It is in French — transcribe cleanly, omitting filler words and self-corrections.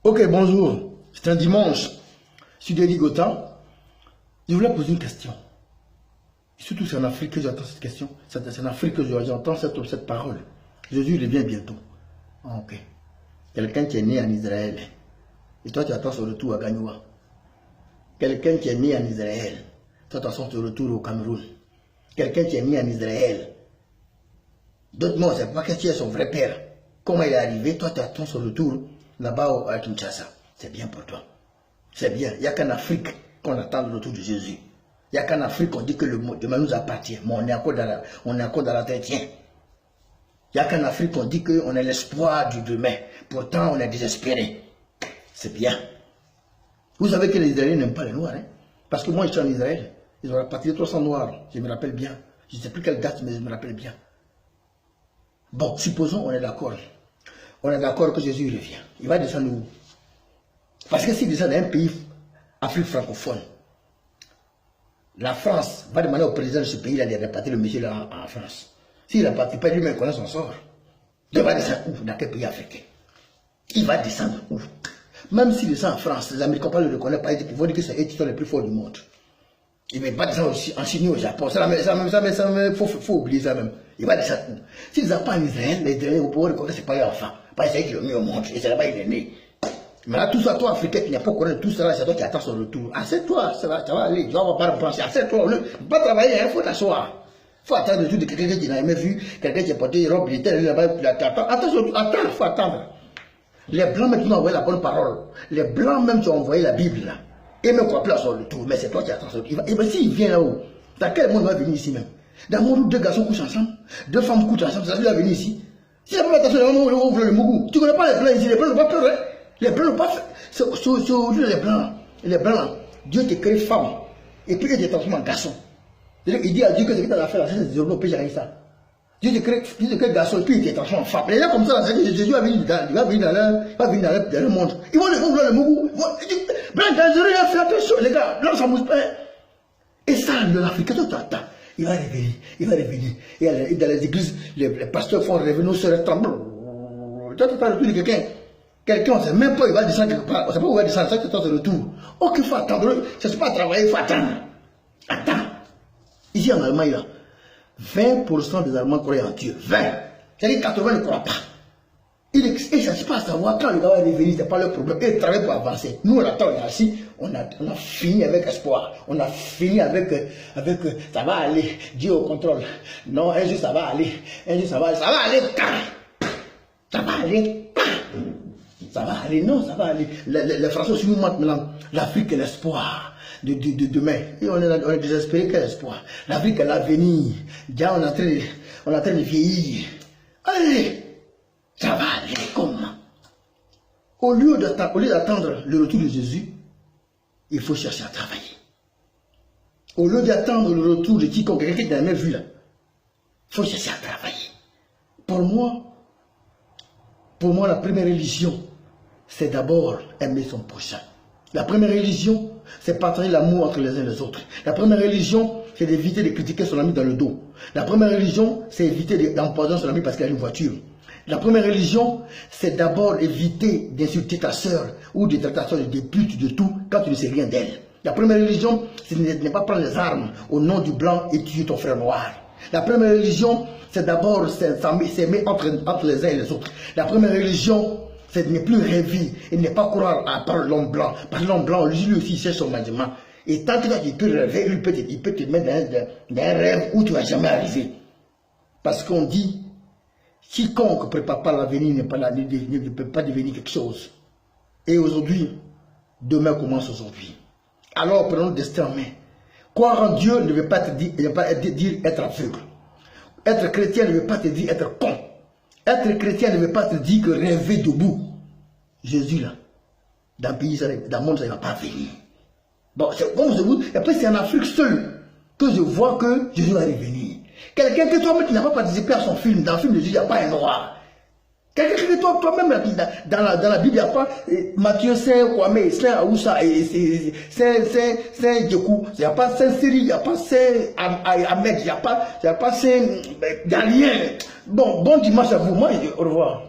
Ok, bonjour. C'est un dimanche. Je suis Denis Gotham. Je voulais poser une question. Surtout, c'est en Afrique que j'entends cette question. C'est en Afrique que j'entends cette parole. Jésus revient bientôt. Ah, ok. Quelqu'un qui est né en Israël. Et toi, tu attends son retour à Gagnoua. Quelqu'un qui est né en Israël. Toi, tu attends son retour au Cameroun. Quelqu'un qui est né en Israël. D'autres mots, c'est pas qui est son vrai père. Comment il est arrivé, toi, tu attends son retour là-bas à Kinshasa. C'est bien pour toi. C'est bien. Il n'y a qu'en Afrique qu'on attend le retour de Jésus. Il n'y a qu'en Afrique qu'on dit que le demain nous appartient. Mais on est encore dans l'entretien. Il n'y a qu'en Afrique qu'on dit qu'on a l'espoir du demain. Pourtant, on est désespéré. C'est bien. Vous savez que les Israéliens n'aiment pas les Noirs. Hein? Parce que moi, je suis en Israël. Ils ont rapatrié 300 Noirs. Je me rappelle bien. Je ne sais plus quelle date, mais je me rappelle bien. Bon, supposons on est d'accord. On est d'accord que Jésus revient. Il va descendre où? Parce que s'il descend dans un pays, Afrique francophone, la France va demander au président de ce pays-là de répartir le monsieur là en France. S'il ne répatrie pas, lui-même connaît son sort. Il va descendre où? Dans quel pays africain? Il va descendre où? Même s'il descend en France, les Américains ne le reconnaissent pas, ils vont dire que c'est eux qui sont les plus forts du monde. Il ne va pas descendre en Chine ou au Japon. Il faut oublier ça même. Il va descendre où? S'il descend pas en Israël, les Israéliens vont pouvoir reconnaître que ce n'est pas un enfant. Parce que c'est eux qui l'ont mis au monde. Et c'est là-bas qu'il est né. Mais là, tout ça, toi, Africain, qui n'a pas connu tout ça, c'est toi qui attends son retour. Assieds-toi, ça va aller, tu vas pas repenser. Assieds-toi, ne pas travailler, il faut t'asseoir. Il faut attendre le retour de quelqu'un qui n'a jamais vu, quelqu'un qui a porté une robe militaire, là-bas, attends, il faut attendre. Les Blancs, même, qui ont envoyé la bonne parole. Les Blancs, même, qui ont envoyé la Bible, là. Et même qu'on plus à son retour. Mais c'est toi qui attends son retour. Et bien, s'il vient là-haut, dans quel monde il va venir ici même? Dans mon monde, deux garçons couchent ensemble, deux femmes couchent ensemble, ça va venir ici. Si la première attention, on ouvre le mougou. Tu ne connais pas les Blancs ici, les Blancs n'ont pas peur, hein? Les Blancs n'ont pas fait. C'est aujourd'hui les Blancs, Dieu te crée femme, et puis il te transforme en garçon. Il dit à Dieu que ce que tu as fait là, c'est on peut gérer ça. Dieu te crée garçon, et puis il te transforme en femme. Les gens comme ça, c'est que Jésus va venir dans le monde. Ils vont ouvrir le mougou. Blanc dangereux, fais attention, les gars, là ça mousse pas. Et ça, l'Africain, tout attend. Il va revenir. Et dans les églises, les pasteurs font revenir nos sœurs trembler. Toi, tu parles de quelqu'un. Quelqu'un, on ne sait même pas où il va descendre quelque part. On ne sait pas où il va descendre, ça c'est ton retour. Ok, il faut attendre. Ça ne se pas travailler, il faut attendre. Attends. Ici en Allemagne, là, 20% des Allemands croient en Dieu. 20. C'est-à-dire 80 ne croient pas. Et ça ne cherche pas à savoir quand le gars va revenir, ce n'est pas leur problème. Ils travaillent pour avancer. Nous, on attend, on est assis, on a fini avec espoir. On a fini avec ça va aller, Dieu au contrôle. Non, un jour ça va aller. Un jour ça va aller. Ça va aller. Ça va aller. Ça va aller, non, ça va aller. Les Français aussi nous montrent maintenant l'Afrique est l'espoir de demain. Et on est désespéré, quel espoir. L'Afrique est l'avenir. Déjà, on est en train de vieillir. Allez, ça va aller, comment? Au lieu d'attendre le retour de Jésus, il faut chercher à travailler. Au lieu d'attendre le retour de quiconque, quelqu'un qui n'a jamais vu là, il faut chercher à travailler. Pour moi, la première religion, c'est d'abord aimer son prochain. La première religion, c'est partager l'amour entre les uns et les autres. La première religion, c'est d'éviter de critiquer son ami dans le dos. La première religion, c'est éviter d'empoisonner son ami parce qu'il a une voiture. La première religion, c'est d'abord éviter d'insulter ta soeur ou de traiter ta soeur de pute, de tout, quand tu ne sais rien d'elle. La première religion, c'est de ne pas prendre les armes au nom du blanc et tuer ton frère noir. La première religion, c'est d'abord s'aimer entre les uns et les autres. La première religion, c'est de ne plus rêver et ne pas croire à l'homme blanc. Parce que l'homme blanc, lui aussi, il cherche son mandement. Et tant que tu peux rêver, il peut te mettre dans un rêve où tu ne vas jamais arriver. Parce qu'on dit, quiconque ne prépare pas l'avenir ne peut pas devenir quelque chose. Et aujourd'hui, demain commence aujourd'hui. Alors prenons le destin en main. Croire en Dieu ne veut pas te dire être aveugle. Être chrétien ne veut pas te dire être con. Être chrétien ne veut pas te dire que rêver debout. Jésus là, dans le pays, dans le monde, ça ne va pas venir. Bon, c'est comme je vous dis, après c'est en Afrique seule que je vois que Jésus va revenir. Quelqu'un que toi-même qui n'a pas participé à son film, dans le film de Jésus, il n'y a pas un noir. Quelqu'un que toi-même, dans la Bible, il n'y a pas Matthieu, c'est Kwame, c'est Aoussa, c'est Djekou, il n'y a pas c'est Syrie, il n'y a pas c'est Ahmed, il n'y a pas c'est Galien. Bon dimanche à vous, moi, au revoir.